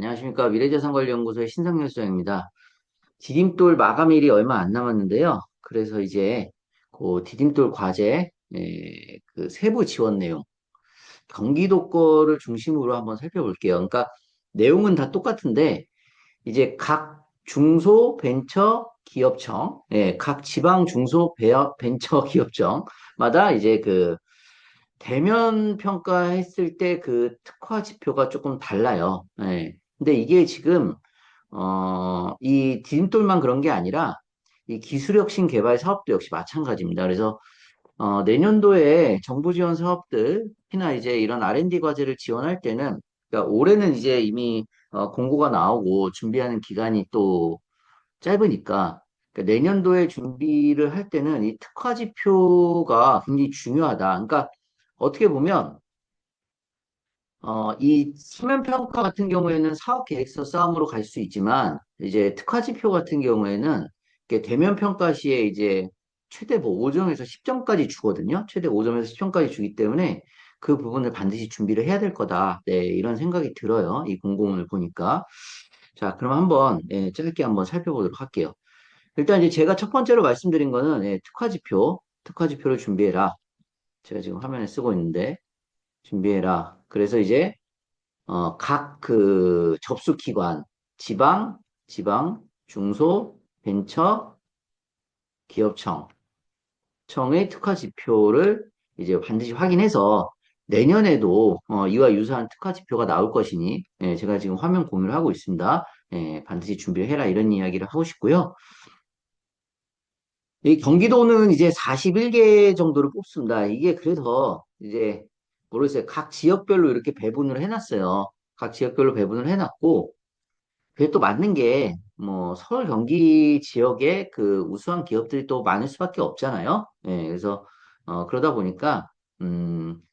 안녕하십니까. 미래자산관리연구소의 신상열 소장입니다. 디딤돌 마감일이 얼마 안 남았는데요. 그래서 이제 그 디딤돌 과제 그 세부 지원 내용, 경기도 거를 중심으로 한번 살펴볼게요. 그러니까 내용은 다 똑같은데 이제 각 중소 벤처 기업청, 각 지방 중소 벤처 기업청마다 이제 그 대면 평가했을 때 그 특화 지표가 조금 달라요. 근데 이게 지금 이 디딤돌만 그런 게 아니라 이 기술혁신 개발 사업도 역시 마찬가지입니다. 그래서 내년도에 정부 지원 사업들, 특히나 이제 이런 R&D 과제를 지원할 때는, 그러니까 올해는 이제 이미 공고가 나오고 준비하는 기간이 또 짧으니까, 그러니까 내년도에 준비를 할 때는 이 특화 지표가 굉장히 중요하다. 그러니까 어떻게 보면 이 수면 평가 같은 경우에는 사업 계획서 싸움으로 갈 수 있지만, 이제 특화 지표 같은 경우에는 이렇게 대면 평가 시에 이제 최대 뭐 5점에서 10점까지 주거든요. 최대 5점에서 10점까지 주기 때문에 그 부분을 반드시 준비를 해야 될 거다. 네, 이런 생각이 들어요. 이 공고문을 보니까. 자, 그럼 한번 짧게 한번 살펴보도록 할게요. 일단 이제 제가 첫 번째로 말씀드린 거는 특화 지표를 준비해라. 제가 지금 화면에 쓰고 있는데 준비해라. 그래서 이제 각 그 접수기관, 지방, 중소, 벤처, 기업청, 청의 특화 지표를 이제 반드시 확인해서 내년에도 이와 유사한 특화 지표가 나올 것이니 제가 지금 화면 공유를 하고 있습니다. 반드시 준비를 해라 이런 이야기를 하고 싶고요. 이 경기도는 이제 41개 정도를 뽑습니다. 이게 그래서 이제 모르겠어요. 각 지역별로 이렇게 배분을 해놨어요. 각 지역별로 배분을 해놨고 그게 또 맞는 게, 뭐, 서울, 경기 지역에 그 우수한 기업들이 또 많을 수밖에 없잖아요. 그래서, 그러다 보니까,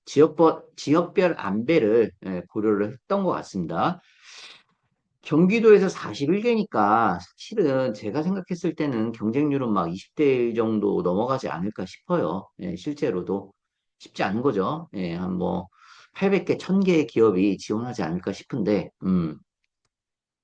지역별 안배를 고려를 했던 것 같습니다. 경기도에서 41개니까 사실은 제가 생각했을 때는 경쟁률은 막 20대 정도 넘어가지 않을까 싶어요. 실제로도 쉽지 않은 거죠. 한 뭐, 800개, 1000개의 기업이 지원하지 않을까 싶은데,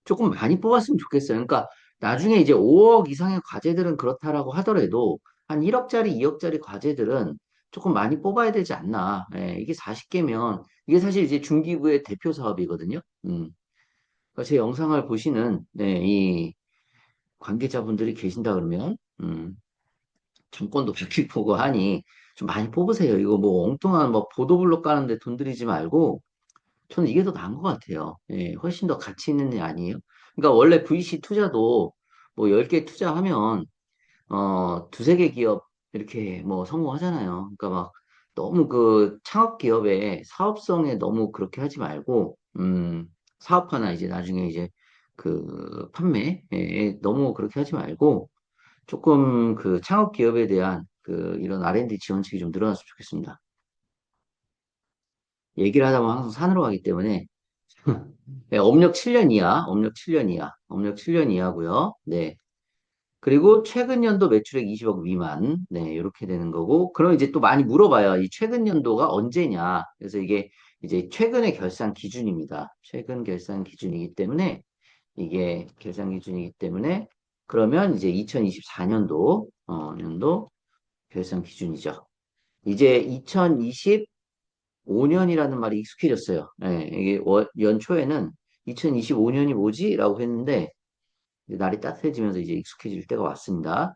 조금 많이 뽑았으면 좋겠어요. 그러니까 나중에 이제 5억 이상의 과제들은 그렇다라고 하더라도 한 1억짜리, 2억짜리 과제들은 조금 많이 뽑아야 되지 않나. 이게 40개면 이게 사실 이제 중기부의 대표 사업이거든요. 그러니까 제 영상을 보시는 이 관계자분들이 계신다 그러면 정권도 바뀔 거고 하니 좀 많이 뽑으세요. 이거 뭐 엉뚱한 뭐 보도블록 까는데 돈 들이지 말고 저는 이게 더 나은 것 같아요. 훨씬 더 가치 있는 일 아니에요? 그러니까 원래 VC 투자도 뭐 10개 투자하면, 두세 개 기업 이렇게 뭐 성공하잖아요. 그러니까 막 너무 그 창업 기업의 사업성에 너무 그렇게 하지 말고, 사업화나 이제 나중에 이제 그 판매에 너무 그렇게 하지 말고, 조금 그 창업 기업에 대한 그 이런 R&D 지원책이 좀 늘어났으면 좋겠습니다. 얘기를 하다 보면 항상 산으로 가기 때문에 네, 업력 7년 이하, 업력 7년 이하고요. 네. 그리고 최근 연도 매출액 20억 미만, 네, 이렇게 되는 거고, 그럼 이제 또 많이 물어봐요. 이 최근 연도가 언제냐? 그래서 이게 이제 최근의 결산 기준입니다. 최근 결산 기준이기 때문에, 이게 결산 기준이기 때문에, 그러면 이제 2024년도, 연도 결산 기준이죠. 이제 2025년이라는 말이 익숙해졌어요. 이게 연초에는 2025년이 뭐지? 라고 했는데, 이제 날이 따뜻해지면서 이제 익숙해질 때가 왔습니다.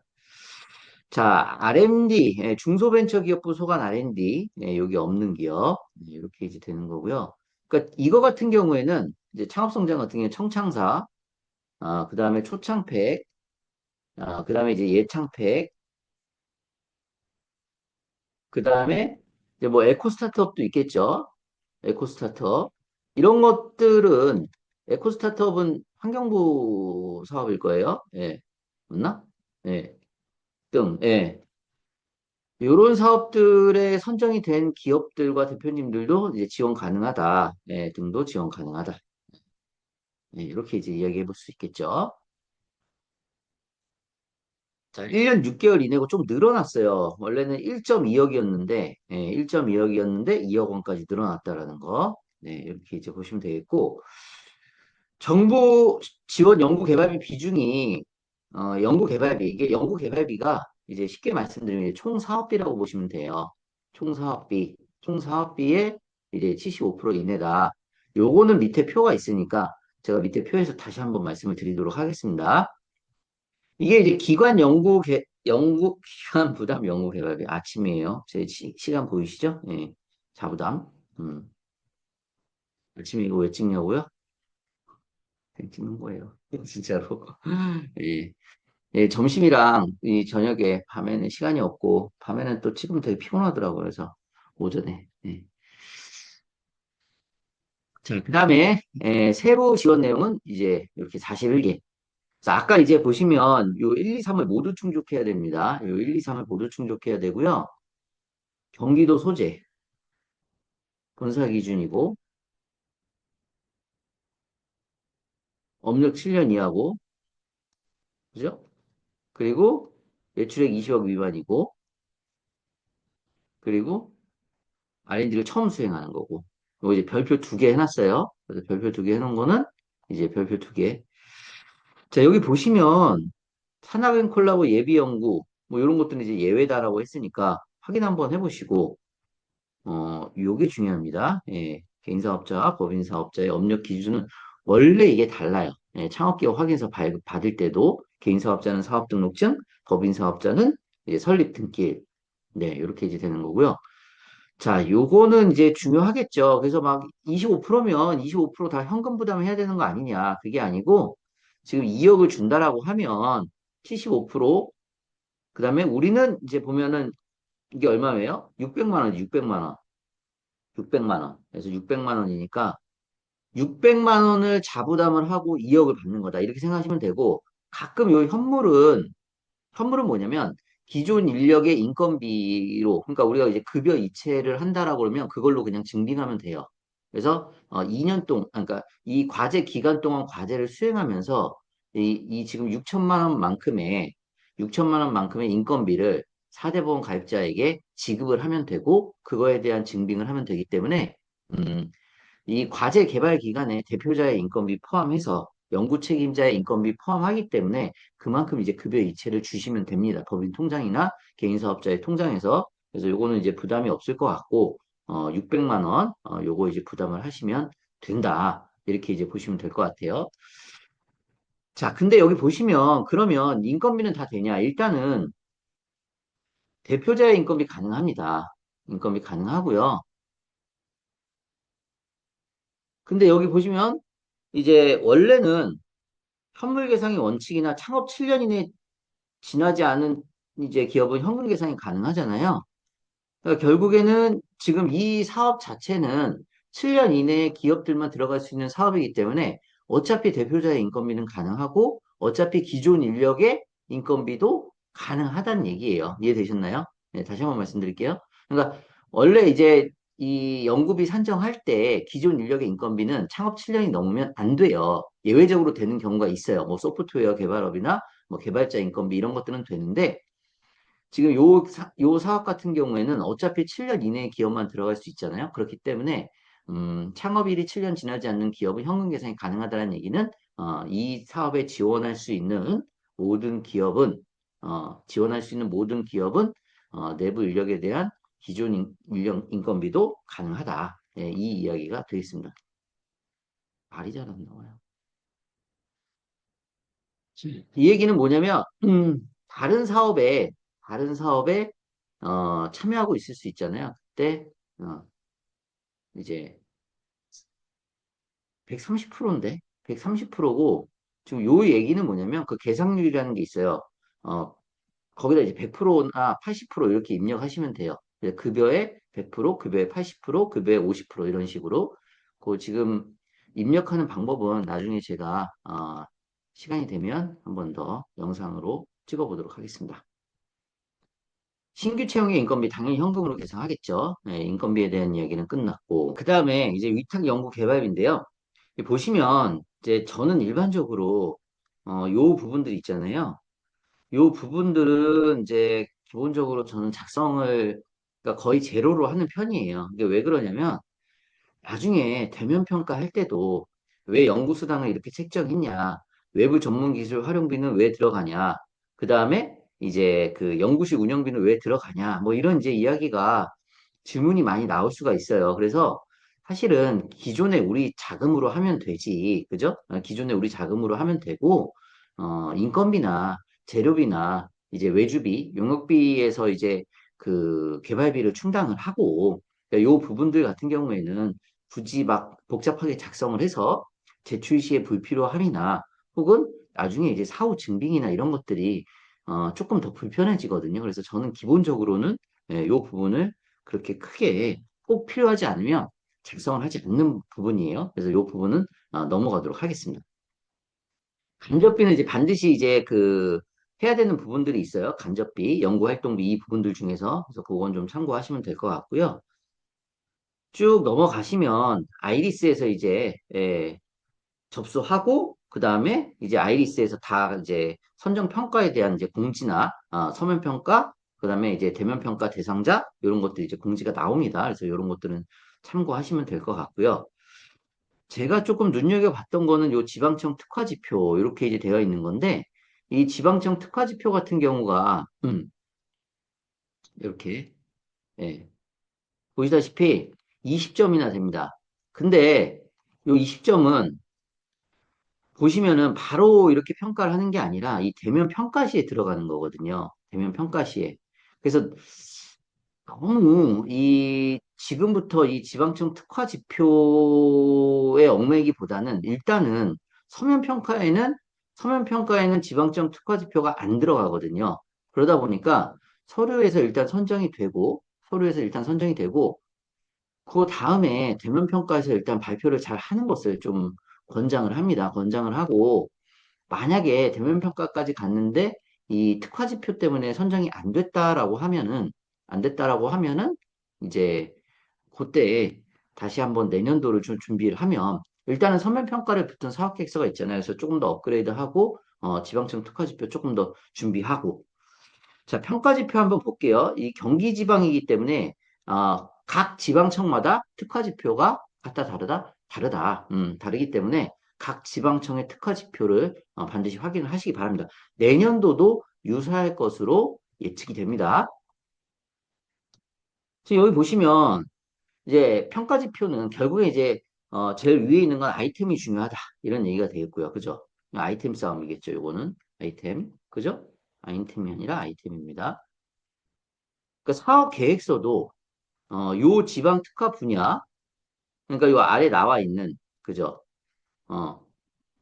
자, R&D, 중소벤처기업부 소관 R&D, 여기 없는 기업, 이렇게 이제 되는 거고요. 그러니까 이거 같은 경우에는 이제 창업성장 같은 경우에 청창사, 그 다음에 초창팩, 그 다음에 이제 예창팩, 그 다음에 이제 뭐 에코 스타트업도 있겠죠. 에코 스타트업. 이런 것들은 에코 스타트업은 환경부 사업일 거예요. 맞나? 예, 예. 이런 사업들에 선정이 된 기업들과 대표님들도 이제 지원 가능하다. 등도 지원 가능하다. 이렇게 이제 이야기해 볼 수 있겠죠. 자, 1년 6개월 이내고 좀 늘어났어요. 원래는 1.2억이었는데, 1.2억이었는데 2억 원까지 늘어났다라는 거. 이렇게 이제 보시면 되겠고, 정부 지원 연구개발비 비중이 연구개발비 이게 연구개발비가 이제 쉽게 말씀드리면 총 사업비라고 보시면 돼요. 총 사업비의 이제 75% 이내다. 요거는 밑에 표가 있으니까 제가 밑에 표에서 다시 한번 말씀을 드리도록 하겠습니다. 이게 이제 연구기관 부담 연구개발비 아침이에요. 제 시간 보이시죠? 예. 자부담. 음. 아침에 이거 왜 찍냐고요? 그냥 찍는 거예요. 진짜로. 예. 예, 점심이랑 이 저녁에 밤에는 시간이 없고 밤에는 또 찍으면 되게 피곤하더라고요. 그래서 오전에. 예. 자, 그다음에 세부 지원 내용은 이제 이렇게 41개. 자, 아까 이제 보시면 요 1, 2, 3을 모두 충족해야 됩니다. 요 1, 2, 3을 모두 충족해야 되고요. 경기도 소재, 본사 기준이고 업력 7년 이하고 그죠? 그리고 매출액 20억 미만이고 그리고 R&D를 처음 수행하는 거고. 이거 이제 별표 두 개 해놨어요. 그래서 별표 두 개 해놓은 거는 이제 별표 두 개. 자, 여기 보시면 산학인 콜라보 예비 연구 뭐 이런 것들은 이제 예외다라고 했으니까 확인 한번 해보시고 요게 중요합니다. 예, 개인사업자, 법인사업자의 업력 기준은 원래 이게 달라요. 예, 창업기업 확인서 받을 때도 개인사업자는 사업등록증, 법인사업자는 이제 설립등기. 네, 이렇게 이제 되는 거고요. 자, 요거는 이제 중요하겠죠. 그래서 막 25%면 25%다 현금 부담해야 되는 거 아니냐. 그게 아니고 지금 2억을 준다라고 하면 75%, 그다음에 우리는 이제 보면은 이게 얼마예요? 600만 원, 600만 원. 600만 원. 그래서 600만 원이니까 600만 원을 자부담을 하고 2억을 받는 거다. 이렇게 생각하시면 되고 가끔 요 현물은 뭐냐면 기존 인력의 인건비로 그러니까 우리가 이제 급여 이체를 한다라고 그러면 그걸로 그냥 증빙하면 돼요. 그래서 2년 동안 그러니까 이 과제 기간 동안 과제를 수행하면서 이 지금 6천만 원만큼의 인건비를 4대 보험 가입자에게 지급을 하면 되고 그거에 대한 증빙을 하면 되기 때문에 음, 이 과제 개발 기간에 대표자의 인건비 포함해서 연구 책임자의 인건비 포함하기 때문에 그만큼 이제 급여 이체를 주시면 됩니다. 법인 통장이나 개인 사업자의 통장에서. 그래서 요거는 이제 부담이 없을 것 같고, 600만 원, 요거 이제 부담을 하시면 된다. 이렇게 이제 보시면 될 것 같아요. 자, 근데 여기 보시면 그러면 인건비는 다 되냐? 일단은 대표자의 인건비 가능합니다. 인건비 가능하고요. 근데 여기 보시면 이제 원래는 현물 계상의 원칙이나 창업 7년 이내 지나지 않은 이제 기업은 현금 계상이 가능하잖아요. 그러니까 결국에는 지금 이 사업 자체는 7년 이내에 기업들만 들어갈 수 있는 사업이기 때문에 어차피 대표자의 인건비는 가능하고 어차피 기존 인력의 인건비도 가능하다는 얘기예요. 이해되셨나요? 네, 다시 한번 말씀드릴게요. 그러니까 원래 이제 이 연구비 산정할 때 기존 인력의 인건비는 창업 7년이 넘으면 안 돼요. 예외적으로 되는 경우가 있어요. 뭐 소프트웨어 개발업이나 뭐 개발자 인건비 이런 것들은 되는데 지금 요 사업 같은 경우에는 어차피 7년 이내의 기업만 들어갈 수 있잖아요. 그렇기 때문에, 창업일이 7년 지나지 않는 기업은 현금 계산이 가능하다는 얘기는, 이 사업에 지원할 수 있는 모든 기업은, 지원할 수 있는 모든 기업은, 내부 인력에 대한 기존 인력 인건비도 가능하다. 예, 이 이야기가 되겠습니다. 말이 잘 안 나와요. 이 얘기는 뭐냐면, 다른 사업에, 참여하고 있을 수 있잖아요. 그때, 어, 이제 130%인데? 130%고, 지금 요 얘기는 뭐냐면, 그 계상률이라는 게 있어요. 어, 거기다 이제 100%나 80% 이렇게 입력하시면 돼요. 이제 급여의 100%, 급여의 80%, 급여의 50% 이런 식으로. 그 지금 입력하는 방법은 나중에 제가, 시간이 되면 한 번 더 영상으로 찍어보도록 하겠습니다. 신규 채용의 인건비 당연히 현금으로 계산하겠죠. 네, 인건비에 대한 이야기는 끝났고. 그 다음에 이제 위탁 연구 개발비인데요. 보시면 이제 저는 일반적으로 요 부분들 있잖아요. 요 부분들은 이제 기본적으로 저는 작성을 그러니까 거의 제로로 하는 편이에요. 이게 왜 그러냐면 나중에 대면 평가할 때도 왜 연구수당을 이렇게 책정했냐? 외부 전문 기술 활용비는 왜 들어가냐? 그 다음에 이제 그 연구실 운영비는 왜 들어가냐? 뭐 이런 이제 이야기가 질문이 많이 나올 수가 있어요. 그래서 사실은 기존에 우리 자금으로 하면 되지. 그죠? 기존에 우리 자금으로 하면 되고, 인건비나 재료비나 이제 외주비, 용역비에서 이제 그 개발비를 충당을 하고, 요 부분들 같은 경우에는 굳이 막 복잡하게 작성을 해서 제출 시에 불필요함이나 혹은 나중에 이제 사후 증빙이나 이런 것들이 조금 더 불편해지거든요. 그래서 저는 기본적으로는 요 부분을 그렇게 크게 꼭 필요하지 않으면 작성을 하지 않는 부분이에요. 그래서 요 부분은 넘어가도록 하겠습니다. 간접비는 이제 반드시 이제 그 해야 되는 부분들이 있어요. 간접비, 연구활동비 이 부분들 중에서. 그래서 그건 좀 참고하시면 될 것 같고요. 쭉 넘어가시면 아이리스에서 이제 접수하고 그 다음에 이제 아이리스에서 다 이제 선정 평가에 대한 이제 공지나 서면 평가 그 다음에 이제 대면 평가 대상자 이런 것들이 이제 공지가 나옵니다. 그래서 이런 것들은 참고하시면 될 것 같고요. 제가 조금 눈여겨봤던 거는 요 지방청 특화지표 이렇게 이제 되어 있는 건데 이 지방청 특화지표 같은 경우가 이렇게 예, 보시다시피 20점이나 됩니다. 근데 요 20점은 보시면은 바로 이렇게 평가를 하는 게 아니라 이 대면 평가시에 들어가는 거거든요. 대면 평가시에. 그래서 너무 이 지금부터 이 지방청 특화 지표에 얽매이기보다는 일단은 서면 평가에는 지방청 특화 지표가 안 들어가거든요. 그러다 보니까 서류에서 일단 선정이 되고 서류에서 일단 선정이 되고 그 다음에 대면 평가에서 일단 발표를 잘 하는 것을 좀 권장을 합니다. 권장을 하고 만약에 대면 평가까지 갔는데 이 특화지표 때문에 선정이 안 됐다라고 하면은 이제 그때 다시 한번 내년도를 좀 준비를 하면 일단은 서면 평가를 붙은 사업 계획서가 있잖아요. 그래서 조금 더 업그레이드하고 지방청 특화지표 조금 더 준비하고 자, 평가지표 한번 볼게요. 이 경기 지방이기 때문에 각 지방청마다 특화지표가 같다 다르다 다르다 다르기 때문에 각 지방청의 특화지표를 반드시 확인을 하시기 바랍니다. 내년도도 유사할 것으로 예측이 됩니다. 지금 여기 보시면 이제 평가지표는 결국에 이제 제일 위에 있는 건 아이템이 중요하다 이런 얘기가 되겠고요. 그죠? 아이템 싸움이겠죠. 요거는 아이템 그죠? 아이템이 아니라 아이템입니다. 그러니까 사업 계획서도 요 지방 특화 분야, 그러니까 요 아래 나와 있는, 그죠? 어,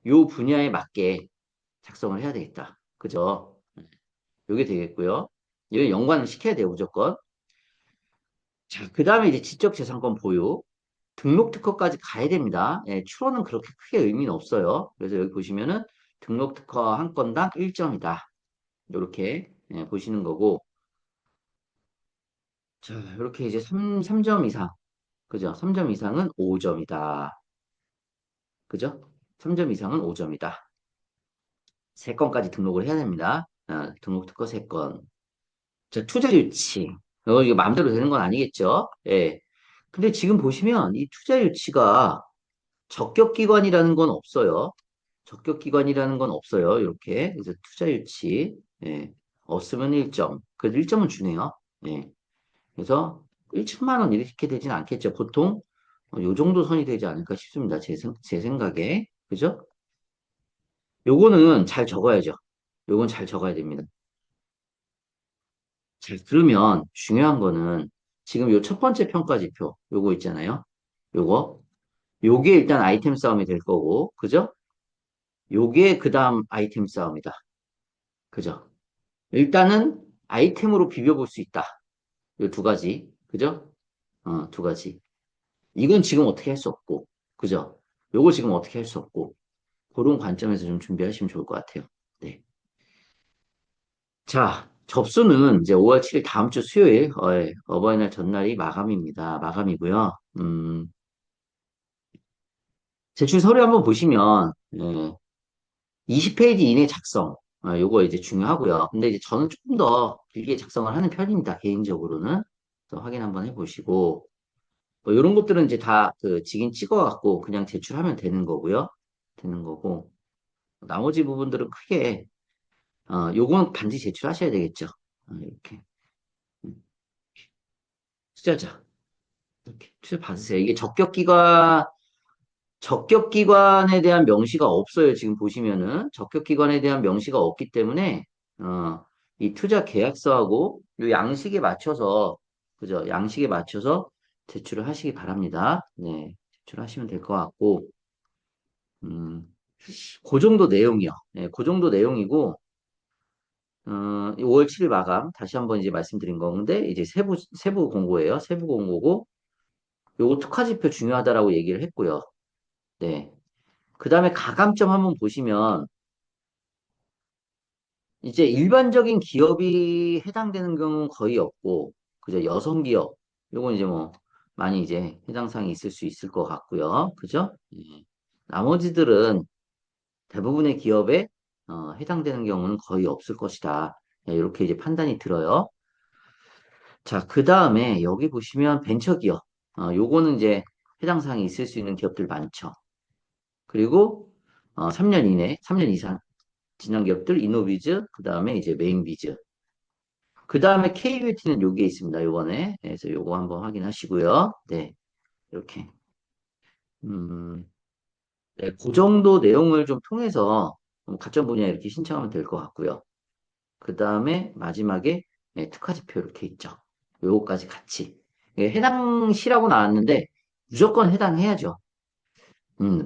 요 분야에 맞게 작성을 해야 되겠다. 그죠? 요게 되겠고요. 이거 연관을 시켜야 돼요, 무조건. 자, 그 다음에 이제 지적재산권 보유. 등록 특허까지 가야 됩니다. 예, 추론은 그렇게 크게 의미는 없어요. 그래서 여기 보시면은 등록 특허 한 건당 1점이다. 요렇게 보시는 거고. 자, 이렇게 이제 3점 이상. 그죠? 3점 이상은 5점이다. 그죠? 3점 이상은 5점이다. 3건까지 등록을 해야 됩니다. 등록 특허 3건. 자, 투자 유치. 이거 마음대로 되는 건 아니겠죠? 예. 근데 지금 보시면 이 투자 유치가 적격기관이라는 건 없어요. 적격기관이라는 건 없어요. 이렇게. 그래서 투자 유치. 예. 없으면 1점. 그래도 1점은 주네요. 예. 그래서 1천만 원 이렇게 되진 않겠죠. 보통 요 정도 선이 되지 않을까 싶습니다. 제 생각에. 그죠? 요거는 잘 적어야죠. 요건 잘 적어야 됩니다. 자, 그러면 중요한 거는 지금 요 첫 번째 평가 지표 요거 있잖아요. 요거 요게 일단 아이템 싸움이 될 거고 그죠? 요게 그 다음 아이템 싸움이다. 그죠? 일단은 아이템으로 비벼볼 수 있다. 요 두 가지 그죠? 두 가지. 이건 지금 어떻게 할 수 없고 그죠? 요거 지금 어떻게 할 수 없고 그런 관점에서 좀 준비하시면 좋을 것 같아요. 네. 자, 접수는 이제 5월 7일 다음 주 수요일, 예, 어버이날 전날이 마감입니다. 마감이고요. 제출 서류 한번 보시면, 20페이지 이내 작성, 요거 이제 중요하고요. 근데 이제 저는 조금 더 길게 작성을 하는 편입니다. 개인적으로는. 그래서 확인 한번 해보시고, 뭐 이런 것들은 이제 다 그 직인 찍어갖고 그냥 제출하면 되는 거고요. 되는 거고, 나머지 부분들은 크게, 요건 반드시 제출하셔야 되겠죠. 이렇게. 음, 투자자. 이렇게 투자 받으세요. 이게 적격기관에 대한 명시가 없어요. 지금 보시면은. 적격기관에 대한 명시가 없기 때문에, 어, 이 투자 계약서하고 요 양식에 맞춰서, 그죠? 양식에 맞춰서 제출을 하시기 바랍니다. 네. 제출하시면 될 것 같고, 음, 그 정도 내용이요. 네, 그 정도 내용이고, 5월 7일 마감. 다시 한번 이제 말씀드린 건데, 이제 세부 공고예요. 세부 공고고, 요거 특화지표 중요하다라고 얘기를 했고요. 네. 그 다음에 가감점 한번 보시면, 이제 일반적인 기업이 해당되는 경우는 거의 없고, 그죠? 여성 기업, 요건 이제 뭐, 많이 이제 해당 사항이 있을 수 있을 것 같고요. 그죠? 예. 나머지들은 대부분의 기업에 해당되는 경우는 거의 없을 것이다. 예, 이렇게 이제 판단이 들어요. 자, 그 다음에 여기 보시면 벤처기업. 요거는 이제 해당 사항이 있을 수 있는 기업들 많죠. 그리고 3년 이내, 3년 이상 진행 기업들 이노비즈, 그 다음에 이제 메인비즈. 그 다음에 KBT는 여기에 있습니다. 요번에. 그래서 요거 한번 확인하시고요. 네, 이렇게. 음, 네, 그 정도 내용을 좀 통해서 가점 분야 이렇게 신청하면 될 것 같고요. 그 다음에 마지막에 네, 특화지표 이렇게 있죠. 요거까지 같이. 예, 해당시라고 나왔는데 무조건 해당해야죠.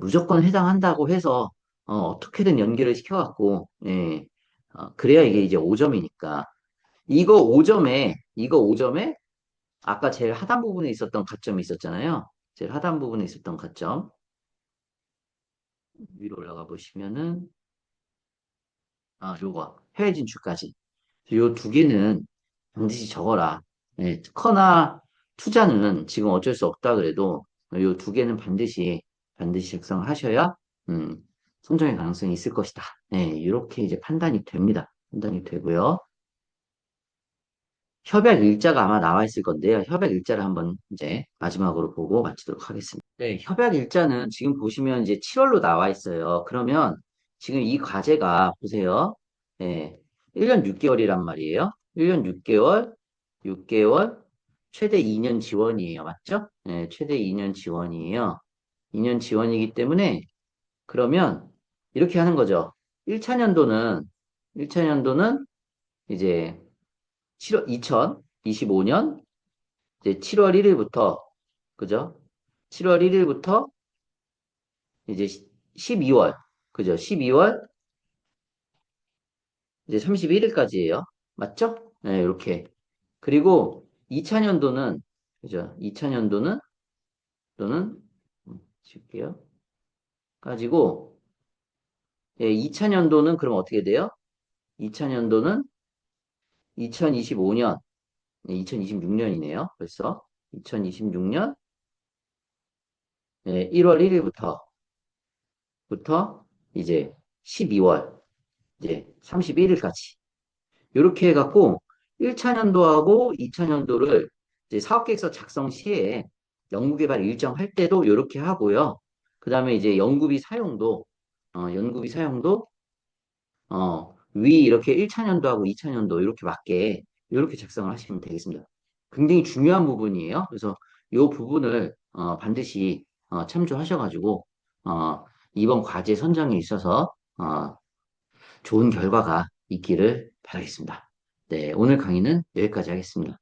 무조건 해당한다고 해서 떻게든 연결을 시켜갖고 예, 그래야 이게 이제 5점이니까 이거 5점에 아까 제일 하단 부분에 있었던 가점이 있었잖아요. 제일 하단 부분에 있었던 가점 위로 올라가 보시면은 요거 해외 진출까지 요 두 개는 반드시 적어라. 예, 특허나 투자는 지금 어쩔 수 없다 그래도 요 두 개는 반드시 작성하셔야 성장의 가능성이 있을 것이다. 네, 이렇게 이제 판단이 됩니다. 판단이 되고요. 협약 일자가 아마 나와 있을 건데요. 협약 일자를 한번 이제 마지막으로 보고 마치도록 하겠습니다. 네, 협약 일자는 지금 보시면 이제 7월로 나와 있어요. 그러면 지금 이 과제가 보세요. 네, 1년 6개월이란 말이에요. 1년 6개월, 최대 2년 지원이에요. 맞죠? 네, 최대 2년 지원이에요. 2년 지원이기 때문에 그러면 이렇게 하는 거죠. 1차년도는 이제 2025년 이제 7월 1일부터 그죠? 7월 1일부터 이제 12월 그죠? 12월 이제 31일까지예요. 맞죠? 네, 이렇게. 그리고 2차년도는 그죠? 2차년도는 또는 칠게요. 가지고 예, 2차년도는 그럼 어떻게 돼요? 2차년도는 2025년 2026년이네요. 벌써 2026년 1월 1일부터 이제 12월 이제 31일까지 이렇게 해갖고 1차년도하고 2차년도를 이제 사업계획서 작성 시에 연구개발 일정 할 때도 이렇게 하고요. 그 다음에 이제 연구비 사용도 위 이렇게 1차년도하고 2차년도 이렇게 맞게 이렇게 작성을 하시면 되겠습니다. 굉장히 중요한 부분이에요. 그래서 이 부분을 반드시 참조하셔가지고 이번 과제 선정에 있어서 좋은 결과가 있기를 바라겠습니다. 네, 오늘 강의는 여기까지 하겠습니다.